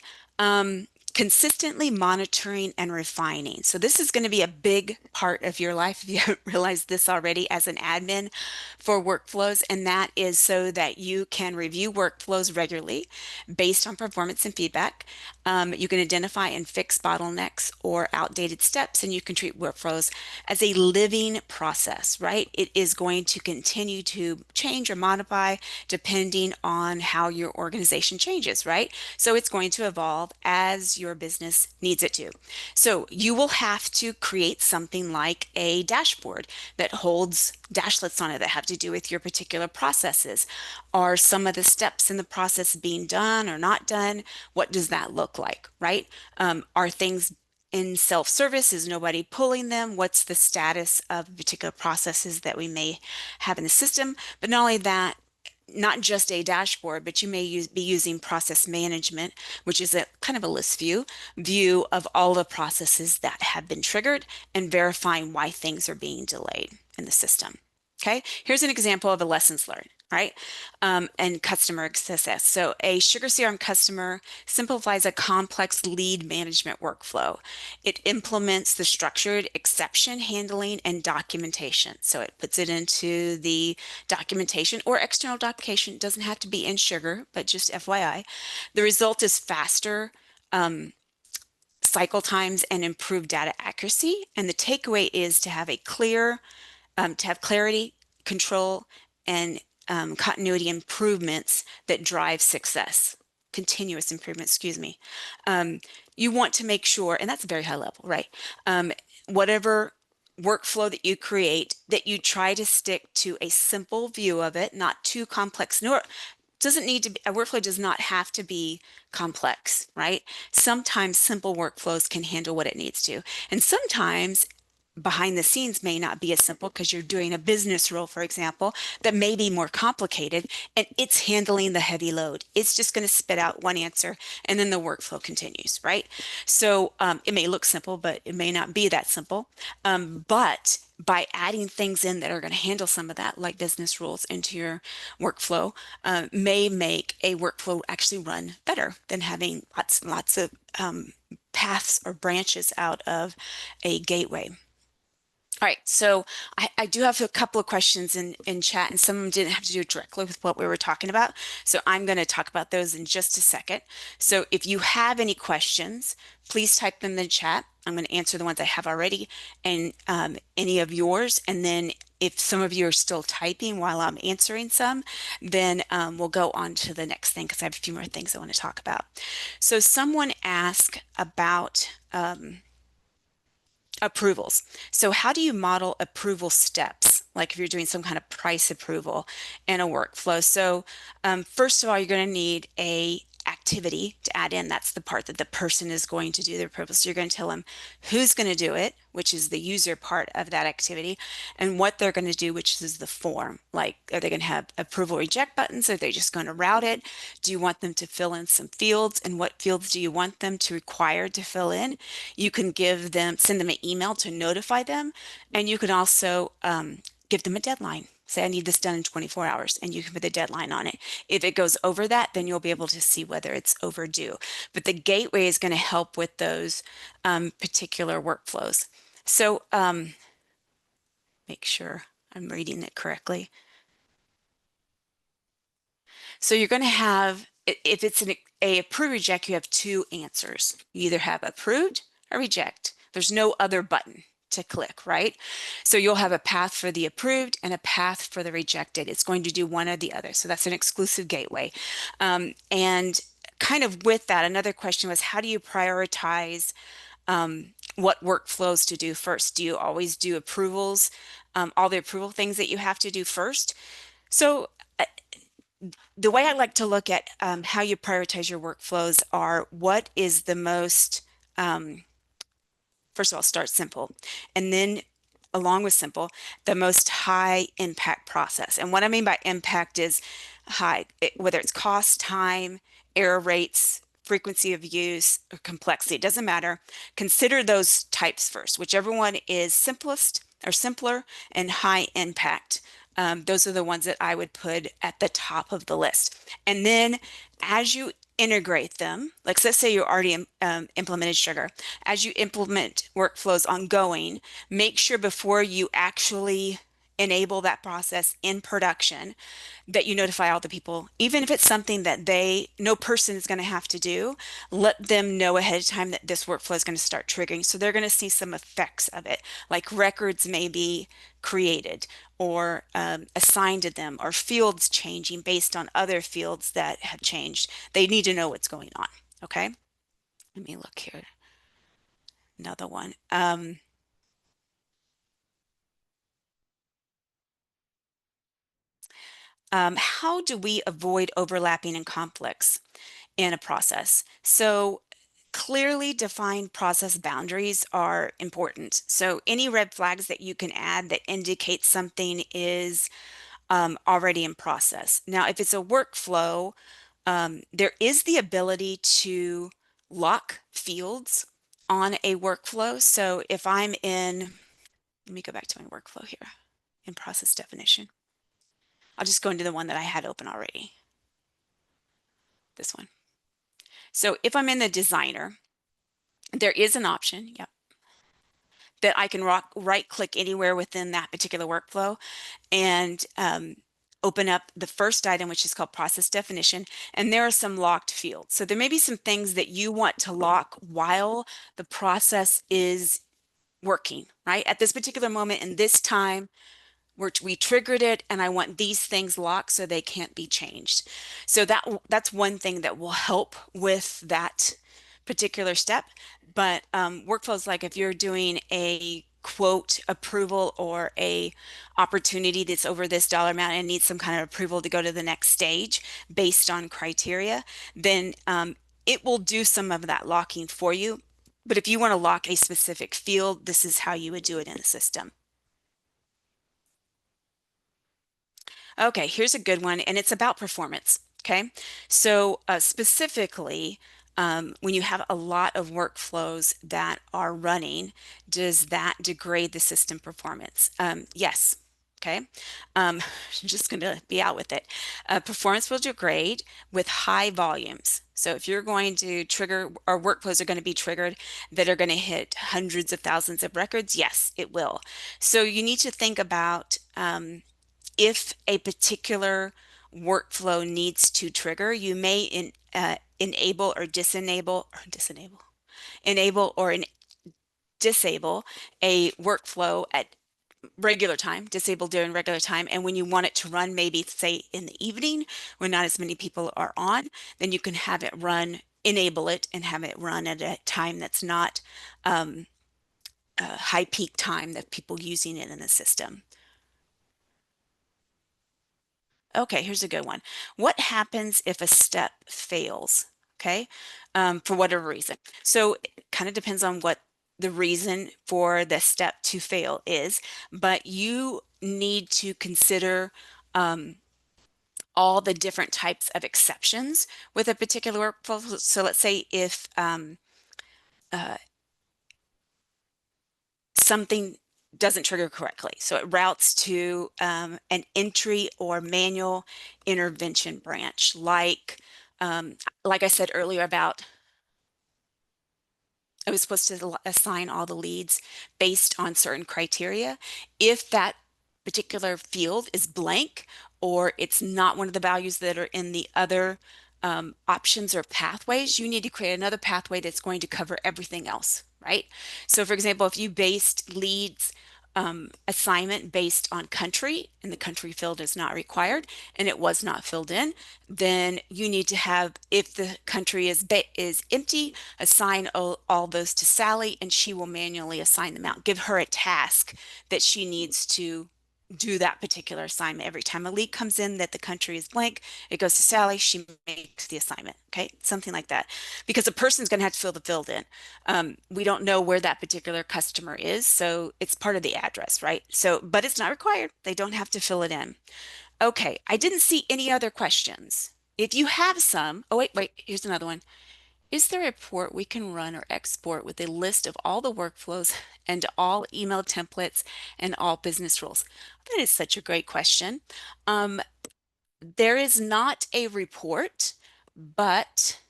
Consistently monitoring and refining. So this is going to be a big part of your life if you haven't realized this already as an admin for workflows, and that is so that you can review workflows regularly based on performance and feedback. You can identify and fix bottlenecks or outdated steps, and you can treat workflows as a living process, right? It is going to continue to change or modify depending on how your organization changes, right? So it's going to evolve as your business needs it to. So you will have to create something like a dashboard that holds dashlets on it that have to do with your particular processes. Are some of the steps in the process being done or not done? What does that look like, right? Are things in self-service? Is nobody pulling them? What's the status of particular processes that we may have in the system? But not only that, not just a dashboard, but you may be using process management, which is a kind of a list view of all the processes that have been triggered and verifying why things are being delayed in the system. Okay, here's an example of a lessons learned, right? And customer success. So a Sugar CRM customer simplifies a complex lead management workflow. It implements the structured exception handling and documentation. So it puts it into the documentation or external documentation. It doesn't have to be in Sugar, but just FYI. The result is faster cycle times and improved data accuracy. And the takeaway is to have to have clarity, control, and continuity improvements that drive success, continuous improvement, excuse me. You want to make sure, and that's very high level, right? Whatever workflow that you create, that you try to stick to a simple view of it, not too complex, nor doesn't need to be, a workflow does not have to be complex, right? Sometimes simple workflows can handle what it needs to. And sometimes behind the scenes may not be as simple because you're doing a business rule, for example, that may be more complicated and it's handling the heavy load. It's just going to spit out one answer and then the workflow continues, right? So it may look simple, but it may not be that simple. But by adding things in that are going to handle some of that, like business rules into your workflow, may make a workflow actually run better than having lots of paths or branches out of a gateway. All right, so I do have a couple of questions in chat, and some of them didn't have to do directly with what we were talking about. So I'm going to talk about those in just a second. So if you have any questions, please type them in the chat. I'm going to answer the ones I have already and any of yours. And then if some of you are still typing while I'm answering some, then we'll go on to the next thing because I have a few more things I want to talk about. So someone asked about approvals. So how do you model approval steps? Like if you're doing some kind of price approval in a workflow. So first of all, you're going to need a activity to add in. That's the part that the person is going to do the approval. So you're going to tell them who's going to do it, which is the user part of that activity, and what they're going to do, which is the form. Like, are they going to have approval reject buttons? Are they just going to route it? Do you want them to fill in some fields? And what fields do you want them to require to fill in? You can send them an email to notify them, and you can also give them a deadline. Say, I need this done in 24 hours, and you can put a deadline on it. If it goes over that, then you'll be able to see whether it's overdue. But the gateway is going to help with those particular workflows. So make sure I'm reading it correctly. So you're going to have, if it's a approve reject, you have two answers. You either have approved or reject. There's no other button to click, right? So you'll have a path for the approved and a path for the rejected. It's going to do one or the other. So that's an exclusive gateway. And kind of with that, another question was, how do you prioritize what workflows to do first? Do you always do approvals, all the approval things that you have to do first? So the way I like to look at how you prioritize your workflows are what is the most, first of all, start simple, and then along with simple, the most high impact process. And what I mean by impact is high, whether it's cost, time, error rates, frequency of use, or complexity, it doesn't matter. Consider those types first, whichever one is simplest or simpler and high impact. Those are the ones that I would put at the top of the list. And then as you integrate them, like let's say you already implemented Sugar, as you implement workflows ongoing, make sure before you actually enable that process in production that you notify all the people, even if it's something that no person is going to have to do. Let them know ahead of time that this workflow is going to start triggering, so they're going to see some effects of it, like records may be created or assigned to them, or fields changing based on other fields that have changed. They need to know what's going on. Okay, Let me look here. Another one. How do we avoid overlapping and conflicts in a process? So clearly defined process boundaries are important. So any red flags that you can add that indicate something is already in process. Now, if it's a workflow, there is the ability to lock fields on a workflow. So if I'm in, let me go back to my workflow here in process definition. I'll just go into the one that I had open already, this one. So if I'm in the designer, there is an option, yep, that I can right click anywhere within that particular workflow and open up the first item, which is called process definition. And there are some locked fields. So there may be some things that you want to lock while the process is working, right? At this particular moment in this time, we triggered it and I want these things locked so they can't be changed. So that's one thing that will help with that particular step. But workflows, like if you're doing a quote approval or a opportunity that's over this dollar amount and needs some kind of approval to go to the next stage based on criteria, then it will do some of that locking for you. But if you want to lock a specific field, this is how you would do it in the system. Okay, here's a good one, and it's about performance. Okay, so specifically, when you have a lot of workflows that are running, does that degrade the system performance? Yes. Okay, I'm just going to be out with it. Performance will degrade with high volumes. So if you're going to trigger, or workflows are going to be triggered that are going to hit hundreds of thousands of records, yes, it will. So you need to think about if a particular workflow needs to trigger, you may enable or enable or disable a workflow at regular time, disable during regular time. And when you want it to run, maybe say in the evening when not as many people are on, then you can have it run, enable it and have it run at a time that's not high peak time that people using it in the system. Okay, here's a good one. What happens if a step fails? Okay, for whatever reason. So it kind of depends on what the reason for the step to fail is, but you need to consider all the different types of exceptions with a particular workflow. So let's say if uh, something doesn't trigger correctly. So it routes to an entry or manual intervention branch, like I said earlier about I was supposed to assign all the leads based on certain criteria. If that particular field is blank or it's not one of the values that are in the other options or pathways, you need to create another pathway that's going to cover everything else, right? So for example, if you based leads assignment based on country and the country field is not required and it was not filled in, then you need to have, if the country is empty, assign all those to Sally and she will manually assign them out. Give her a task that she needs to do that particular assignment. Every time a lead comes in that the country is blank, it goes to Sally, she makes the assignment. Okay, something like that. Because a person's going to have to fill the field in. We don't know where that particular customer is, so it's part of the address, right? So, but it's not required. They don't have to fill it in. Okay, I didn't see any other questions. If you have some, oh wait, here's another one. Is there a report we can run or export with a list of all the workflows and all email templates and all business rules? That is such a great question. There is not a report, but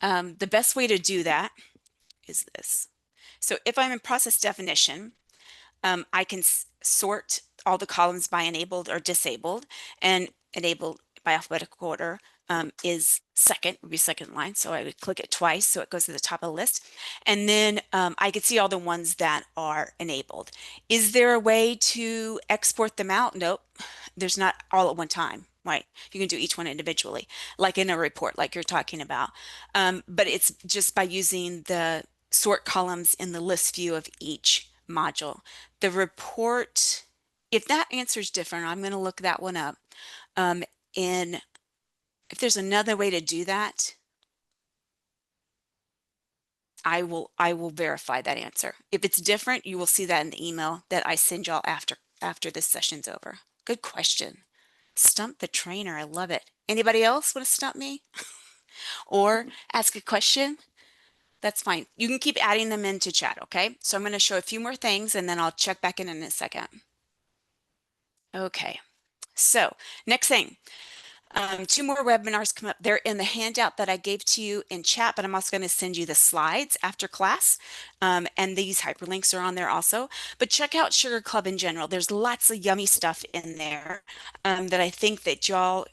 the best way to do that is this. So if I'm in process definition, I can sort all the columns by enabled or disabled, and enabled by alphabetical order is second, would be second line. So I would click it twice so it goes to the top of the list. And then I could see all the ones that are enabled. Is there a way to export them out? Nope, there's not all at one time. right? You can do each one individually, like in a report, like you're talking about. But it's just by using the sort columns in the list view of each module. The report, if that answer is different, I'm going to look that one up. Um, in if there's another way to do that, I will verify that answer. If it's different, you will see that in the email that I send y'all after this session's over. Good question. Stump the trainer. I love it. Anybody else want to stump me or ask a question? That's fine. You can keep adding them into chat, okay? So I'm going to show a few more things and then I'll check back in a second. Okay. So next thing, two more webinars come up. They're in the handout that I gave to you in chat, but I'm also going to send you the slides after class. And these hyperlinks are on there also. But check out Sugar Club in general. There's lots of yummy stuff in there that I think that y'all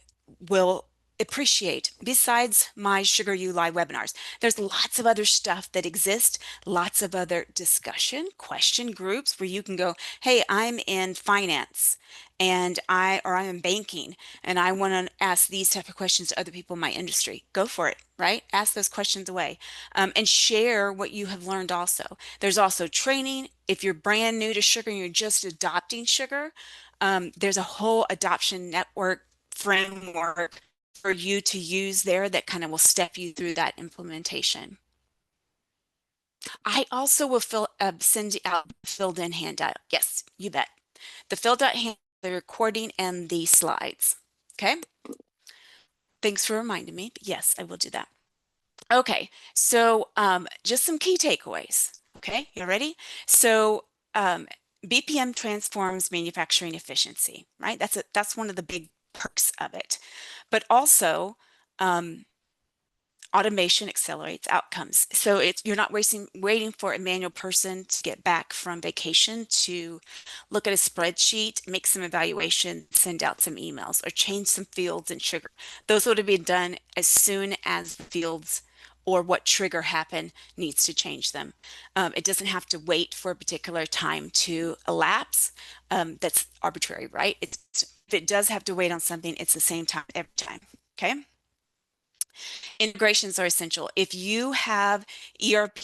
will appreciate besides my SugarU live webinars. There's lots of other stuff that exists, lots of other discussion question groups where you can go, hey, I'm in finance and I'm in banking and I want to ask these type of questions to other people in my industry. Go for it, right? Ask those questions away and share what you have learned also. There's also training. If you're brand new to sugar and you're just adopting sugar, there's a whole adoption network framework for you to use there that kind of will step you through that implementation. I also will send you out the filled in handout. Yes, you bet. The filled out handout, the recording and the slides. Okay. Thanks for reminding me. But yes, I will do that. Okay. So just some key takeaways. Okay. You ready? So BPM transforms manufacturing efficiency, right? That's one of the big perks of it. But also, automation accelerates outcomes. So you're not waiting for a manual person to get back from vacation to look at a spreadsheet, make some evaluation, send out some emails, or change some fields in sugar. Those would have been done as soon as the fields or what trigger happened needs to change them. It doesn't have to wait for a particular time to elapse. That's arbitrary, right? If it does have to wait on something, it's the same time every time. Okay. Integrations are essential. If you have ERP,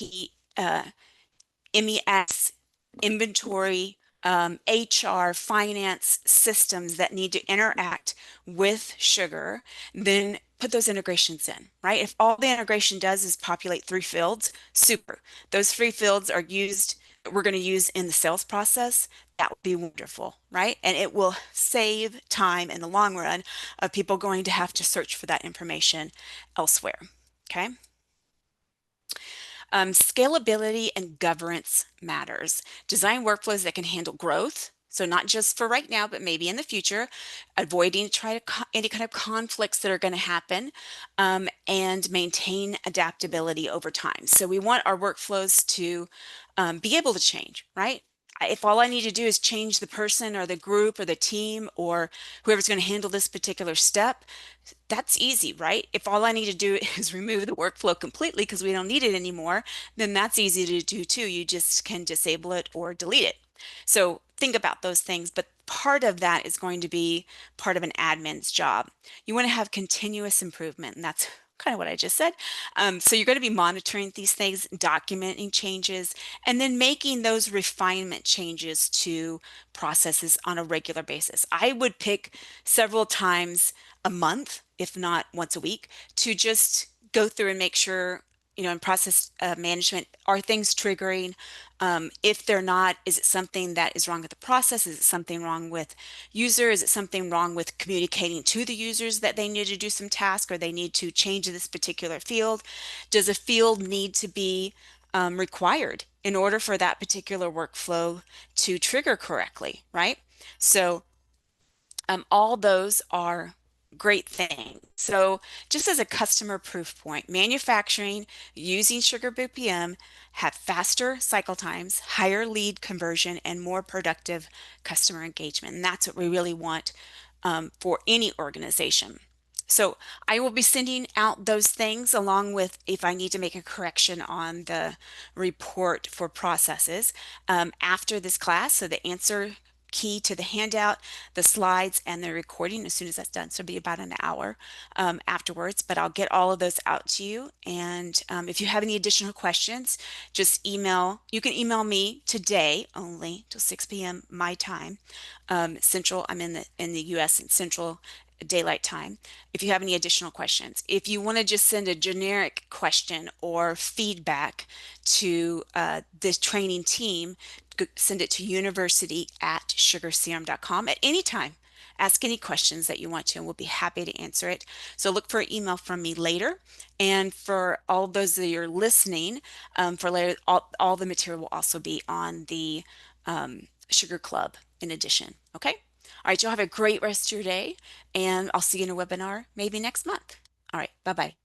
MES, inventory, HR, finance systems that need to interact with sugar, then put those integrations in, right? If all the integration does is populate 3 fields, super. Those 3 fields are used, we're going to use in the sales process. That would be wonderful, right? And it will save time in the long run of people going to have to search for that information elsewhere, okay? Scalability and governance matters. Design workflows that can handle growth. So not just for right now, but maybe in the future, avoiding any kind of conflicts that are going to happen and maintain adaptability over time. So we want our workflows to be able to change, right? If all I need to do is change the person or the group or the team or whoever's going to handle this particular step, that's easy, right? If all I need to do is remove the workflow completely because we don't need it anymore, then that's easy to do too. You just can disable it or delete it. So think about those things, but part of that is going to be part of an admin's job. You want to have continuous improvement, and that's kind of what I just said. So you're going to be monitoring these things, documenting changes, and then making those refinement changes to processes on a regular basis. I would pick several times a month, if not once a week, to just go through and make sure, in process management, are things triggering? If they're not, is it something that is wrong with the process? Is it something wrong with user? Is it something wrong with communicating to the users that they need to do some task or they need to change this particular field? Does a field need to be required in order for that particular workflow to trigger correctly, right? So all those are great things. So just as a customer proof point, manufacturing using SugarBPM have faster cycle times, higher lead conversion, and more productive customer engagement. And that's what we really want for any organization. So I will be sending out those things along with if I need to make a correction on the report for processes after this class. So the answer key to the handout, the slides, and the recording as soon as that's done. So it'll be about an hour afterwards, but I'll get all of those out to you. And if you have any additional questions, just email. You can email me today only till 6 p.m. my time, Central. I'm in the U.S. in Central Daylight Time. If you have any additional questions, if you want to just send a generic question or feedback to this training team, send it to university@sugarserum.com at any time. Ask any questions that you want to, and we'll be happy to answer it. So look for an email from me later. And for all those that are listening, for later, all the material will also be on the Sugar Club in addition. Okay? All right, y'all have a great rest of your day, and I'll see you in a webinar maybe next month. All right, bye-bye.